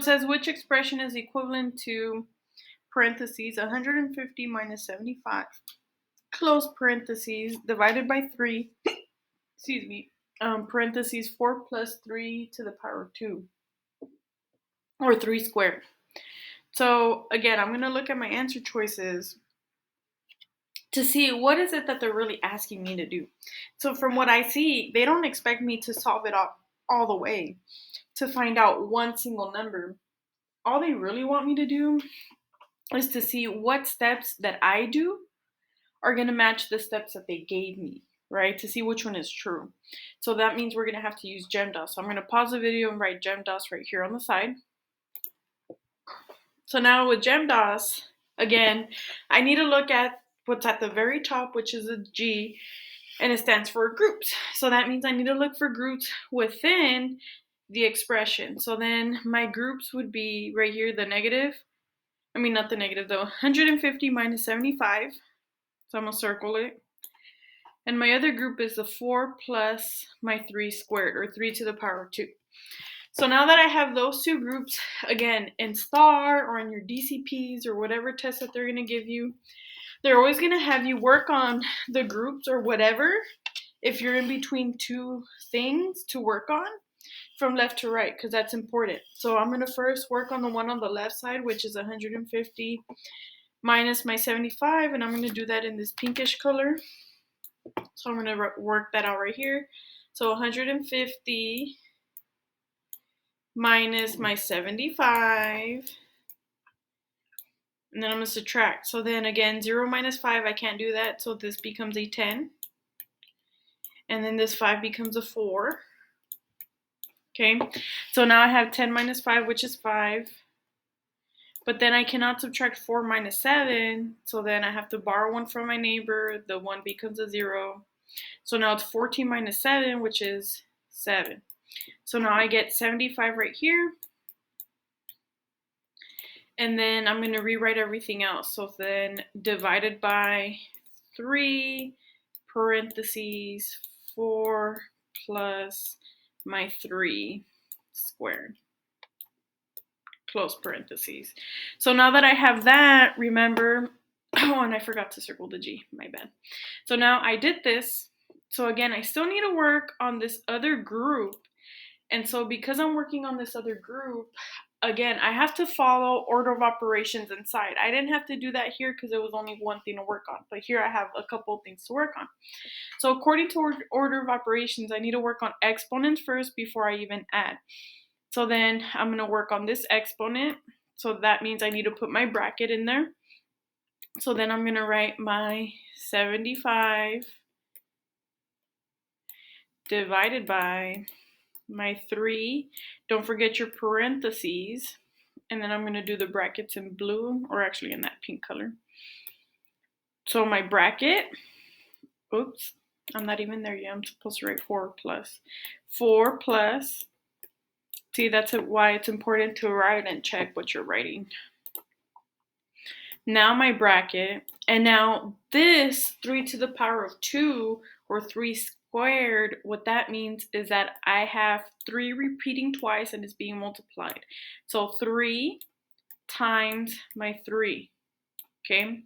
It says which expression is equivalent to parentheses 150 minus 75 close parentheses divided by 3 excuse me parentheses 4 plus 3 to the power of 2 or 3 squared. So again, I'm going to look at my answer choices to see what is it that they're really asking me to do. So from what I see, they don't expect me to solve it all the way to find out one single number. All they really want me to do is to see what steps that I do are going to match the steps that they gave me, right? To see which one is true. So that means we're going to have to use GEMDAS. So I'm going to pause the video and write GEMDAS right here on the side. So now with GEMDAS, again, I need to look at what's at the very top, which is a G, and it stands for groups. So that means I need to look for groups within the expression. So then my groups would be right here, the negative. I mean, not the negative though, 150 minus 75. So I'm gonna circle it. And my other group is the 4 plus my 3 squared, or 3 to the power of 2. So now that I have those two groups, again, in STAR or in your DCPs or whatever test that they're gonna give you, they're always gonna have you work on the groups or whatever, if you're in between two things to work on, from left to right, because that's important. So I'm going to first work on the one on the left side, which is 150 minus my 75, and I'm going to do that in this pinkish color. So I'm going to work that out right here. So 150 minus my 75, and then I'm going to subtract. So then again, 0 minus 5, I can't do that, so this becomes a 10. And then this 5 becomes a 4. Okay, so now I have 10 minus 5, which is 5. But then I cannot subtract 4 minus 7, so then I have to borrow one from my neighbor. The 1 becomes a 0. So now it's 14 minus 7, which is 7. So now I get 75 right here. And then I'm going to rewrite everything else. So then divided by 3, parentheses, 4 plus my 3 squared, close parentheses. So now that I have that, remember, oh, and I forgot to circle the G, my bad. So now I did this. So again, I still need to work on this other group. And so because I'm working on this other group, again, I have to follow order of operations inside. I didn't have to do that here because it was only one thing to work on. But here I have a couple of things to work on. So according to order of operations, I need to work on exponents first before I even add. So then I'm going to work on this exponent. So that means I need to put my bracket in there. So then I'm going to write my 75 divided by my 3. Don't forget your parentheses. And then I'm going to do the brackets in blue, or actually in that pink color. So my bracket, oops, I'm not even there yet. I'm supposed to write 4 plus. 4 plus, see, that's why it's important to write and check what you're writing. Now my bracket, and now this 3 to the power of 2, or 3 squared, what that means is that I have 3 repeating twice and it's being multiplied. So 3 times my 3, okay?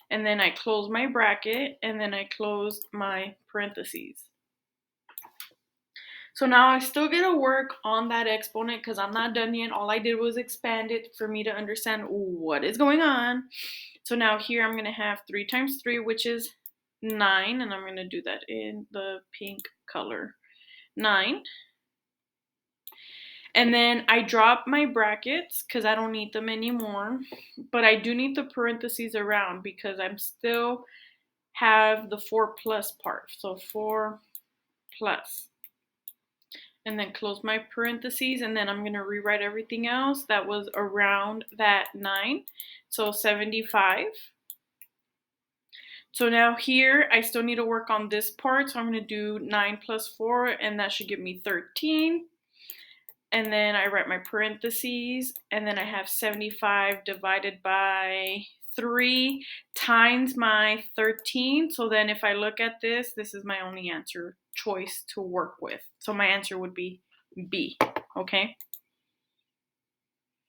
And then I close my bracket, and then I close my parentheses. So now I still get to work on that exponent because I'm not done yet. All I did was expand it for me to understand what is going on. So now here I'm going to have 3 times 3, which is 9, and I'm going to do that in the pink color. 9. And then I drop my brackets because I don't need them anymore. But I do need the parentheses around because I'm still have the 4 plus part. So 4 plus. And then close my parentheses, and then I'm going to rewrite everything else that was around that 9. So 75. So now here, I still need to work on this part. So I'm going to do 9 plus 4, and that should give me 13. And then I write my parentheses, and then I have 75 divided by 3 times my 13. So then if I look at this, this is my only answer choice to work with. So my answer would be B, okay?